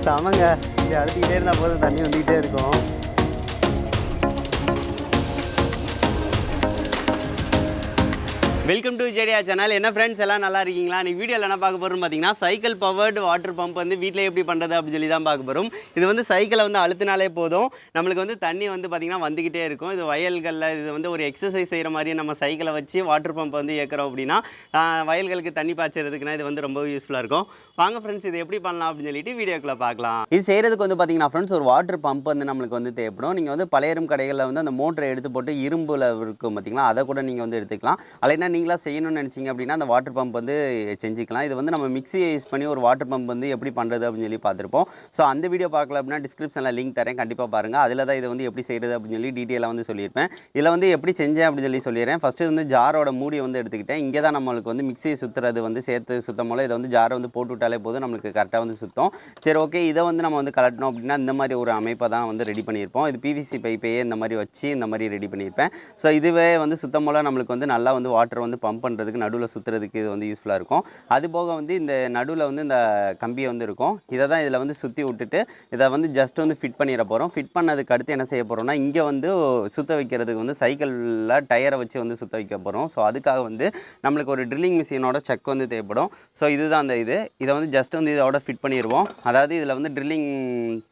செமங்க. இப்படி அழுத்திக்கிட்டே இருந்தால் போதும், தண்ணி வந்துக்கிட்டே இருக்கும். Welcome to Vijay channel. என்ன ஃப்ரெண்ட்ஸ் எல்லாம் நல்லா இருக்கீங்களா? நீ வீடியோவில் என்ன பார்க்க போகிறோம்னு பார்த்தீங்கன்னா, சைக்கிள் பவர்டு வாட்டர் பம்ப் வந்து வீட்டில் எப்படி பண்ணுறது அப்படின்னு சொல்லி தான் பார்க்க போகிறோம். இது வந்து சைக்கிளை வந்து அழுத்தினாலே போதும், நம்மளுக்கு வந்து தண்ணி வந்து பார்த்திங்கன்னா வந்துக்கிட்டே இருக்கும். இது வயல்களில் இது வந்து ஒரு எக்ஸசைஸ் செய்கிற மாதிரி நம்ம சைக்கிளை வச்சு வாட்டர் பம்ப் வந்து ஏற்கிறோம் அப்படின்னா வயல்களுக்கு தண்ணி பாய்ச்சறதுக்குன்னா இது வந்து ரொம்ப யூஸ்ஃபுல்லாக இருக்கும். வாங்க ஃப்ரெண்ட்ஸ், இது எப்படி பண்ணலாம் அப்படின்னு சொல்லிட்டு வீடியோக்குள்ளே பார்க்கலாம். இது செய்கிறதுக்கு வந்து பார்த்திங்கன்னா ஃப்ரெண்ட்ஸ், ஒரு வாட்டர் பம்ப் வந்து நம்மளுக்கு வந்து தேவைப்படும். நீங்கள் வந்து பழையரும் கடைகளில் வந்து அந்த மோட்டரை எடுத்து போட்டு இரும்பில் இருக்கும் பார்த்திங்களா, அதை கூட நீங்கள் வந்து எடுத்துக்கலாம். அல்லைன்னா நீங்களா செய்யணும்னு நினச்சிங்க அப்படின்னா அந்த வாட்டர் பம்ப் வந்து செஞ்சுக்கலாம். இது வந்து நம்ம மிக்சியை யூஸ் பண்ணி ஒரு வாட்டர் பம்ப் வந்து எப்படி பண்ணுறது அப்படின்னு சொல்லி பார்த்துருப்போம். ஸோ அந்த வீடியோ பார்க்கல அப்படின்னா டிஸ்கிரிப்ஷனில் லிங்க் தரேன், கண்டிப்பாக பாருங்கள். அதில் தான் இதை வந்து எப்படி செய்கிறது அப்படின்னு சொல்லி டீட்டெயிலாக வந்து சொல்லியிருப்பேன். இதில் வந்து எப்படி செஞ்சேன் அப்படின்னு சொல்லி சொல்லிடுறேன். ஃபஸ்ட்டு வந்து ஜாரோட மூடியை வந்து எடுத்துக்கிட்டேன். இங்கே தான் நம்மளுக்கு வந்து மிக்சியை சுற்றுறது வந்து சேர்த்து சுத்தம் போல் இதை வந்து ஜாரை வந்து போட்டு விட்டாலே போதும், நம்மளுக்கு கரெக்டாக வந்து சுத்தம். சரி, ஓகே. இதை வந்து நம்ம வந்து கலட்டணும் அப்படின்னா இந்த மாதிரி ஒரு அமைப்பை தான் வந்து ரெடி பண்ணியிருப்போம். இது பிவிசி பைப்பையே இந்த மாதிரி வச்சு இந்த மாதிரி ரெடி பண்ணியிருப்பேன். ஸோ இதுவே வந்து சுத்தம் போல் நம்மளுக்கு வந்து நல்லா வந்து வாட்டர் வந்து பம்ப் பண்ணுறதுக்கு நடுவில் சுற்றுறதுக்கு இது வந்து யூஸ்ஃபுல்லாக இருக்கும். அது போக வந்து இந்த நடுவில் வந்து இந்த கம்பியை வந்து இருக்கும். இதை தான் இதில் வந்து சுற்றி விட்டுட்டு இதை வந்து ஜஸ்ட் வந்து ஃபிட் பண்ணிட போகிறோம். ஃபிட் பண்ணதுக்கு அடுத்து என்ன செய்ய போகிறோம்னா, இங்கே வந்து சுற்ற வைக்கிறதுக்கு வந்து சைக்கிளில் டயரை வச்சு வந்து சுற்ற வைக்க போகிறோம். ஸோ அதுக்காக வந்து நம்மளுக்கு ஒரு ட்ரில்லிங் மிஷினோட செக் வந்து தேவைப்படும். ஸோ இதுதான் அந்த இதை வந்து ஜஸ்ட் வந்து இதோட ஃபிட் பண்ணிடுவோம். அதாவது இதில் வந்து ட்ரில்லிங்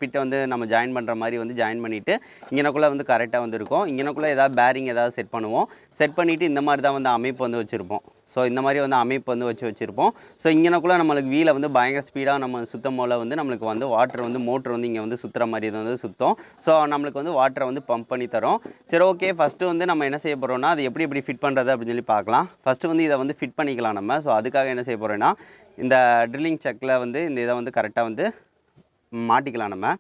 பிட்டை வந்து நம்ம ஜாயின் பண்ணுற மாதிரி வந்து ஜாயின் பண்ணிவிட்டு இங்கனக்குள்ளே வந்து கரெக்டாக வந்து இருக்கும். இங்கனக்குள்ளே ஏதாவது பேரிங் ஏதாவது செட் பண்ணுவோம். செட் பண்ணிவிட்டு இந்த மாதிரி தான் வந்து அமைப்பு வந்து வச்சுருப்போம். ஸோ இந்த மாதிரி வந்து அமைப்பு வந்து வச்சுருப்போம். ஸோ இங்கனக்குள்ளே நம்மளுக்கு வீலை வந்து பயங்கர ஸ்பீடாக நம்ம சுத்தம் போல் வந்து நம்மளுக்கு வந்து வாட்டர் வந்து மோட்ரு வந்து இங்கே வந்து சுற்றுற மாதிரி இது வந்து சுத்தம். ஸோ நம்மளுக்கு வந்து வாட்டரை வந்து பம்ப் பண்ணி தரோம். சரி, ஓகே. ஃபஸ்ட்டு வந்து நம்ம என்ன செய்ய போகிறோம்னா, அது எப்படி ஃபிட் பண்ணுறது அப்படின்னு சொல்லி பார்க்கலாம். ஃபஸ்ட்டு வந்து இதை வந்து ஃபிட் பண்ணிக்கலாம் நம்ம. ஸோ அதுக்காக என்ன செய்ய போகிறோன்னா, இந்த ட்ரில்லிங் செக்கில் வந்து இந்த இதை வந்து கரெக்டாக வந்து மாட்டிக்கலாம் நம்ம.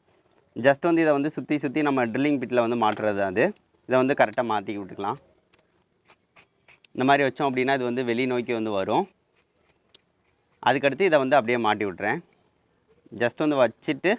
ஜஸ்ட் வந்து இதை வந்து சுற்றி நம்ம ட்ரில்லிங் பிட்டில் வந்து மாட்டுறது. அது இதை வந்து கரெக்டாக மாற்றி விட்டுக்கலாம். இந்த மாதிரி வச்சோம் அப்படின்னா இது வந்து வெளி நோக்கி வந்து வரும். அதுக்கடுத்து இதை வந்து அப்படியே மாட்டி விட்றேன். ஜஸ்ட் வந்து வச்சுட்டு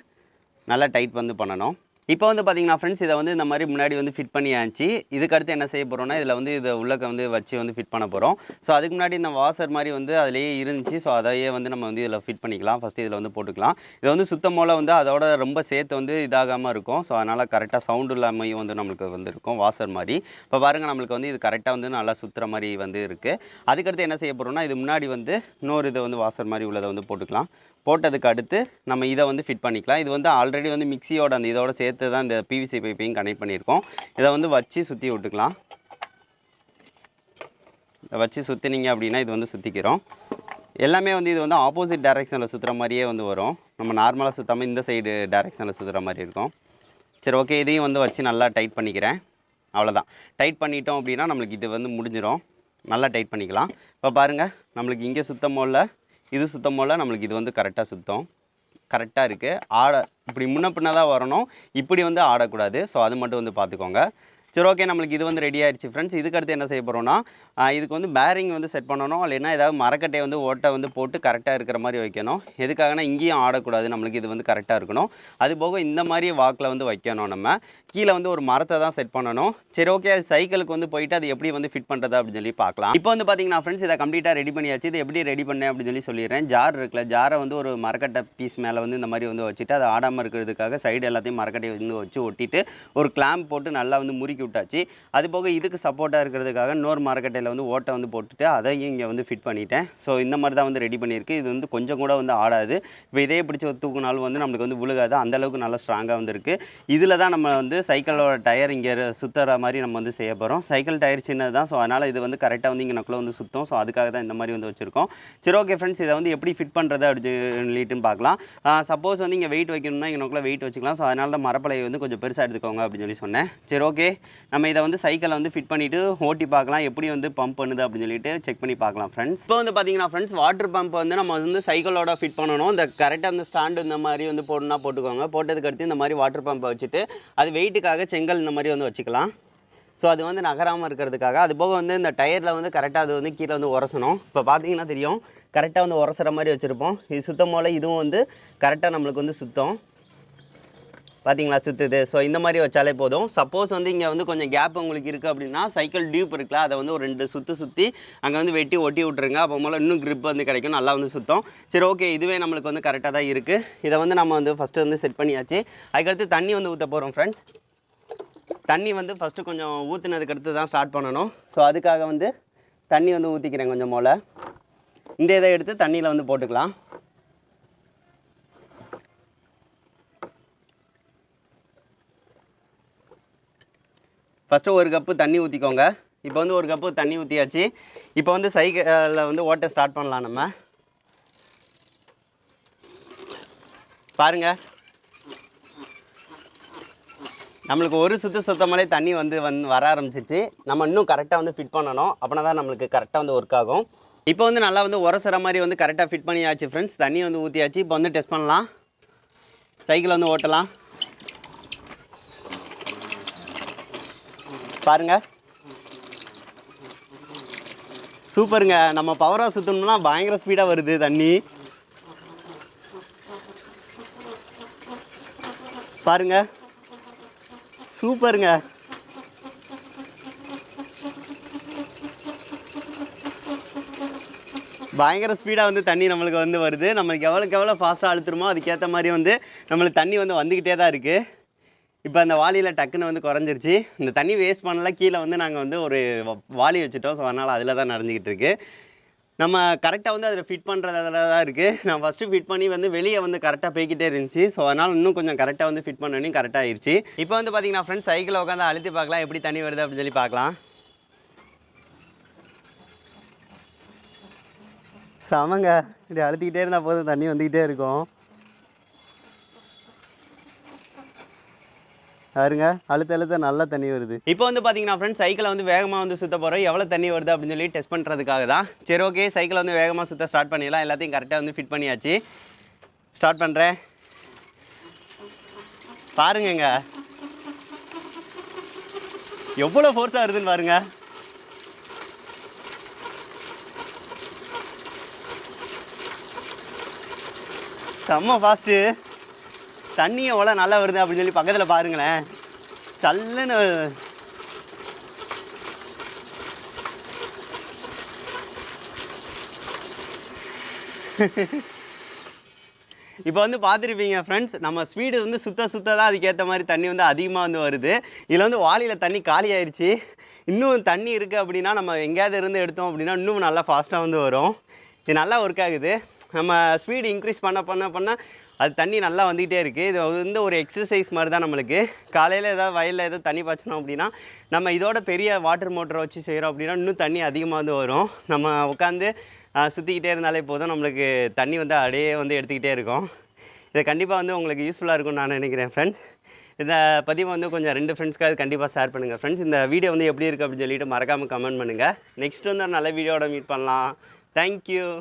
நல்லா டைட் வந்து பண்ணணும். இப்போ வந்து பார்த்திங்கன்னா ஃப்ரெண்ட்ஸ், இதை வந்து இந்த மாதிரி முன்னாடி வந்து ஃபிட் பண்ணியாச்சு. இதுக்கடுத்து என்ன செய்ய போகிறோம்னா, இதில் வந்து இதை உள்ளக்க வந்து வச்சு வந்து ஃபிட் பண்ண போகிறோம். ஸோ அதுக்கு முன்னாடி இந்த வாஷர் மாதிரி வந்து அதிலேயே இருந்துச்சு. ஸோ அதையே வந்து நம்ம வந்து இதில் ஃபிட் பண்ணிக்கலாம். ஃபஸ்ட்டு இதில் வந்து போட்டுக்கலாம். இதை வந்து சுத்தம் போல் வந்து அதோட ரொம்ப சேர்த்து வந்து இதாகாமல் இருக்கும். ஸோ அதனால் கரெக்டாக சவுண்டு இல்லாமையும் வந்து நம்மளுக்கு வந்து இருக்கும் வாஷர் மாதிரி. இப்போ பாருங்கள், நம்மளுக்கு வந்து இது கரெக்டாக வந்து நல்லா சுற்றுற மாதிரி வந்து இருக்குது. அதுக்கடுத்து என்ன செய்ய போகிறோம்னா, இது முன்னாடி வந்து இன்னொரு இதை வந்து வாஷர் மாதிரி உள்ளதை வந்து போட்டுக்கலாம். போட்டதுக்கு அடுத்து நம்ம இதை வந்து ஃபிட் பண்ணிக்கலாம். இது வந்து ஆல்ரெடி வந்து மிக்சியோட அந்த இதோட சேர்த்து தான் இந்த பிவிசி பைப்பையும் கனெக்ட் பண்ணியிருக்கோம். இதை வந்து வச்சு சுற்றி விட்டுக்கலாம். இதை வச்சு சுற்றினீங்க அப்படின்னா இது வந்து சுற்றிக்கிறோம். எல்லாமே வந்து இது வந்து ஆப்போசிட் டைரெக்ஷனில் சுற்றுற மாதிரியே வந்து வரும். நம்ம நார்மலாக சுற்றாமல் இந்த சைடு டைரெக்ஷனில் சுற்றுற மாதிரி இருக்கும். சரி, ஓகே. இதையும் வந்து வச்சு நல்லா டைட் பண்ணிக்கிறேன். அவ்வளோதான். டைட் பண்ணிட்டோம் அப்படின்னா நம்மளுக்கு இது வந்து முடிஞ்சிடும். நல்லா டைட் பண்ணிக்கலாம். இப்போ பாருங்கள், நம்மளுக்கு இங்கே சுத்தம் போல் இது சுத்தம் போல் நம்மளுக்கு இது வந்து கரெக்டாக சுத்தம் கரெக்டாக இருக்குது. இப்படி முன்ன பின்ன தான் வரணும், இப்படி வந்து ஆடக்கூடாது. ஸோ அது மட்டும் வந்து பார்த்துக்கோங்க. சரி, ஓகே. நம்மளுக்கு இது வந்து ரெடி ஆகிடுச்சு ஃப்ரெண்ட்ஸ். இதுக்கடுத்து என்ன செய்ய போகிறோன்னா, இதுக்கு வந்து பேரிங் வந்து செட் பண்ணணும். இல்லைன்னா ஏதாவது மரக்கட்டையை வந்து ஓட்டை வந்து போட்டு கரெக்டாக இருக்கிற மாதிரி வைக்கணும். எதுக்காகனா இங்கேயும் ஆடக்கூடாது, நம்மளுக்கு இது வந்து கரெக்டாக இருக்கணும். அது போக இந்த மாதிரி வாக்கில் வந்து வைக்கணும். நம்ம கீழே வந்து ஒரு மரத்தை தான் செட் பண்ணணும். சரி, ஓகே. அது சைக்கிளுக்கு வந்து போயிட்டு அது எப்படி வந்து ஃபிட் பண்ணுறது அப்படின்னு சொல்லி பார்க்கலாம். இப்போ வந்து பார்த்தீங்கன்னா ஃப்ரெண்ட்ஸ், இதை கம்ப்ளீட்டாக ரெடி பண்ணியாச்சு. இது எப்படி ரெடி பண்ணேன் அப்படின்னு சொல்லிடுறேன். ஜார் இருக்குல்ல, ஜாரை வந்து ஒரு மரக்கட்டை பீஸ் மேலே வந்து இந்த மாதிரி வந்து வச்சுட்டு அதை ஆடாமல் இருக்கிறதுக்காக சைடு எல்லாத்தையும் மரக்கட்டையை வந்து வச்சு ஒட்டிட்டு ஒரு கிளாம்ப் போட்டு நல்லா வந்து முறுக்கி விட்டாச்சு. அது போக இதுக்கு சப்போர்ட்டாக இருக்கிறதுக்காக இன்னொரு மரக்கட்டையில் வந்து ஓட்டை வந்து போட்டுட்டு அதையும் இங்கே வந்து ஃபிட் பண்ணிட்டேன். ஸோ இந்த மாதிரி தான் வந்து ரெடி பண்ணியிருக்கு. இது வந்து கொஞ்சம் கூட வந்து ஆடாது. இப்போ இதே பிடிச்சி தூக்குனாலும் வந்து நம்மளுக்கு வந்து விழுகாது. அந்தளவுக்கு நல்லா ஸ்ட்ராங்காக வந்து இருக்குது. இதில் தான் நம்ம வந்து சைக்கிளோட டயர் இங்கே சுற்றுற மாதிரி நம்ம வந்து செய்ய போகிறோம். சைக்கிள் டயர் சின்னது தான். ஸோ அதனால் இது வந்து கரெக்டாக வந்து இங்கே நக்குள்ள வந்து சுற்றும். ஸோ அதுக்காக தான் இந்த மாதிரி வந்து வச்சுருக்கோம். சரி, ஓகே ஃப்ரெண்ட்ஸ். இதை வந்து எப்படி ஃபிட் பண்ணுறது அப்படின்னு சொல்லிட்டு பார்க்கலாம். சப்போஸ் வந்து இங்கே வெயிட் வைக்கணும்னா இங்கே நக்குள்ள வெயிட் வச்சுக்கலாம். ஸோ அதனால தான் மரப்பலையை வந்து கொஞ்சம் பெருசாக எடுத்துக்கோங்க அப்படின்னு சொல்லி சொன்னேன். சரி, ஓகே. நம்ம இதை வந்து சைக்கிளை வந்து ஃபிட் பண்ணிவிட்டு ஓட்டி பார்க்கலாம், எப்படி வந்து பம்ப் பண்ணுது அப்படின்னு சொல்லிட்டு செக் பண்ணி பார்க்கலாம் ஃப்ரெண்ட்ஸ். இப்போ வந்து பார்த்தீங்கன்னா ஃப்ரெண்ட்ஸ், வாட்டர் பம்ப் வந்து நம்ம வந்து சைக்கிளோட ஃபிட் பண்ணணும். இந்த கரெக்டாக அந்த ஸ்டாண்டு இந்த மாதிரி வந்து போடணும்னா போட்டுக்கோங்க. போட்டதுக்கு அடுத்து இந்த மாதிரி வாட்டர் பம்பை வச்சுட்டு அது வெயிட்டுக்காக செங்கல் இந்த மாதிரி வந்து வச்சுக்கலாம். ஸோ அது வந்து நகராமல் இருக்கிறதுக்காக. அது போக வந்து இந்த டயரில் வந்து கரெக்டாக அது வந்து கீழே வந்து உரசணும். இப்போ பார்த்தீங்கன்னா தெரியும், கரெக்டாக வந்து உரசுற மாதிரி வச்சுருப்போம். இது சுத்தம் போல் இதுவும் வந்து கரெக்டாக நம்மளுக்கு வந்து சுத்தம். பார்த்தீங்களா சுற்றுது. ஸோ இந்த மாதிரி வச்சாலே போதும். சப்போஸ் வந்து இங்கே வந்து கொஞ்சம் கேப் உங்களுக்கு இருக்குது அப்படின்னா சைக்கிள் டியூப் இருக்குல்ல, அதை வந்து ஒரு 2 சுற்றி அங்கே வந்து வெட்டி ஒட்டி விட்ருங்க. அப்போ மேலே இன்னும் grip வந்து கிடைக்கும், நல்லா வந்து சுத்தம். சரி ஓகே, இதுவே நம்மளுக்கு வந்து கரெக்டாக தான் இருக்குது. இதை வந்து நம்ம வந்து ஃபஸ்ட்டு வந்து செட் பண்ணியாச்சு. அதுக்கடுத்து தண்ணி வந்து ஊற்ற போகிறோம் ஃப்ரெண்ட்ஸ். தண்ணி வந்து ஃபஸ்ட்டு கொஞ்சம் ஊற்றுனதுக்கு அடுத்து தான் ஸ்டார்ட் பண்ணணும். ஸோ அதுக்காக வந்து தண்ணி வந்து ஊற்றிக்கிறேன் கொஞ்சம் போல். இந்த இதை எடுத்து தண்ணியில் வந்து போட்டுக்கலாம். ஃபஸ்ட்டு 1 கப்பு தண்ணி ஊற்றிக்கோங்க. இப்போ வந்து 1 கப்பு தண்ணி ஊற்றியாச்சு. இப்போ வந்து சைக்கிளில் வந்து ஓட்ட ஸ்டார்ட் பண்ணலாம். நம்ம பாருங்கள், நம்மளுக்கு ஒரு சுத்தமாலே தண்ணி வந்து வர ஆரம்பிச்சிருச்சு. நம்ம இன்னும் கரெக்டாக வந்து ஃபிட் பண்ணணும், அப்படின்னா தான் நம்மளுக்கு கரெக்டாக வந்து ஒர்க் ஆகும். இப்போ வந்து நல்லா வந்து உரசுற மாதிரி வந்து கரெக்டாக ஃபிட் பண்ணியாச்சு ஃப்ரெண்ட்ஸ். தண்ணி வந்து ஊற்றியாச்சு. இப்போ வந்து டெஸ்ட் பண்ணலாம், சைக்கிள் வந்து ஓட்டலாம். பாருங்க, சூப்பருங்க. நம்ம பவராக சுற்றணும்னா பயங்கர ஸ்பீடாக வருது தண்ணி. பாருங்க, சூப்பருங்க. பயங்கர ஸ்பீடாக வந்து தண்ணி நம்மளுக்கு வந்து வருது. நம்மளுக்கு எவ்வளோ ஃபாஸ்ட்டாக அழுத்துறமோ அதுக்கேற்ற மாதிரி வந்து நம்மளுக்கு தண்ணி வந்து வந்துக்கிட்டே தான் இருக்குது. இப்போ அந்த வாளியில் டக்குன்னு வந்து குறைஞ்சிருச்சு. இந்த தண்ணி வேஸ்ட் பண்ணல, கீழே வந்து நாங்கள் வந்து ஒரு வாளி வச்சுட்டோம். ஸோ அதனால் அதில் தான் நடந்துக்கிட்டு இருக்குது. நம்ம கரெக்டாக வந்து அதில் ஃபிட் பண்ணுறதில் தான் இருக்குது. நான் ஃபஸ்ட்டு ஃபிட் பண்ணி வந்து வெளியே வந்து கரெக்டாக போய்கிட்டே இருந்துச்சு. ஸோ அதனால் இன்னும் கொஞ்சம் கரெக்டாக வந்து ஃபிட் பண்ணி கரெக்டாக ஆயிடுச்சு. இப்போ வந்து பார்த்தீங்கன்னா ஃப்ரெண்ட்ஸ், சைக்கிளை உட்காந்து அழுத்தி பார்க்கலாம் எப்படி தண்ணி வருது அப்படின்னு சொல்லி பார்க்கலாம். சமங்க, இப்படி அழுத்திக்கிட்டே இருந்தால் போதும், தண்ணி வந்துக்கிட்டே இருக்கும். பாருங்க, அழுத்த நல்லா தண்ணி வருது. இப்போ வந்து பார்த்தீங்கன்னா ஃப்ரெண்ட்ஸ், சைக்கிளை வந்து வேகமாக வந்து சுற்ற போகிறோம். எவ்வளோ தண்ணி வருது அப்படின்னு சொல்லி டெஸ்ட் பண்ணுறதுக்காக தான். சரி ஓகே, சைக்கிளை வந்து வேகமாக சுற்ற ஸ்டார்ட் பண்ணிடலாம். எல்லாத்தையும் கரெக்டாக வந்து ஃபிட் பண்ணியாச்சு. ஸ்டார்ட் பண்ணுறேன். பாருங்கங்க, எவ்வளோ ஃபோர்ஸாக வருதுன்னு பாருங்க. செம்ம ஃபாஸ்ட்டு. தண்ணி எவ்வளோ நல்லா வருது அப்படின்னு சொல்லி பக்கத்தில் பாருங்களேன். சல்லுன்னு இப்போ வந்து பார்த்துருப்பீங்க ஃப்ரெண்ட்ஸ், நம்ம ஸ்பீடு வந்து சுத்த தான் அதுக்கேற்ற மாதிரி தண்ணி வந்து அதிகமாக வந்து வருது. இதில் வந்து வாளியில் தண்ணி காலி ஆயிடுச்சு. இன்னும் தண்ணி இருக்குது அப்படின்னா நம்ம எங்கேயாவது இருந்து எடுத்தோம் அப்படின்னா இன்னும் நல்லா ஃபாஸ்ட்டாக வந்து வரும். இது நல்லா ஒர்க் ஆகுது. நம்ம ஸ்பீடு இன்க்ரீஸ் பண்ண அது தண்ணி நல்லா வந்துக்கிட்டே இருக்குது. இது வந்து ஒரு எக்ஸசைஸ் மாதிரி தான் நம்மளுக்கு. காலையில் ஏதாவது வயலில் ஏதாவது தண்ணி பாய்ச்சணும் அப்படின்னா நம்ம இதோட பெரிய வாட்டர் மோட்டரை வச்சு செய்கிறோம் அப்படின்னா இன்னும் தண்ணி அதிகமாக வந்து வரும். நம்ம உட்காந்து சுற்றிக்கிட்டே இருந்தாலே போதும், நம்மளுக்கு தண்ணி வந்து அப்படியே வந்து எடுத்துக்கிட்டே இருக்கும். இது கண்டிப்பாக வந்து உங்களுக்கு யூஸ்ஃபுல்லாக இருக்கும்னு நான் நினைக்கிறேன் ஃப்ரெண்ட்ஸ். இந்த பதிவை வந்து கொஞ்சம் 2 ஃப்ரெண்ட்ஸ்க்காக கண்டிப்பாக ஷேர் பண்ணுங்கள் ஃப்ரெண்ட்ஸ். இந்த வீடியோ வந்து எப்படி இருக்குது அப்படின்னு சொல்லிட்டு மறக்காமல் கமெண்ட் பண்ணுங்கள். நெக்ஸ்ட் வந்து ஒரு நல்ல வீடியோட மீட் பண்ணலாம். தேங்க்யூ.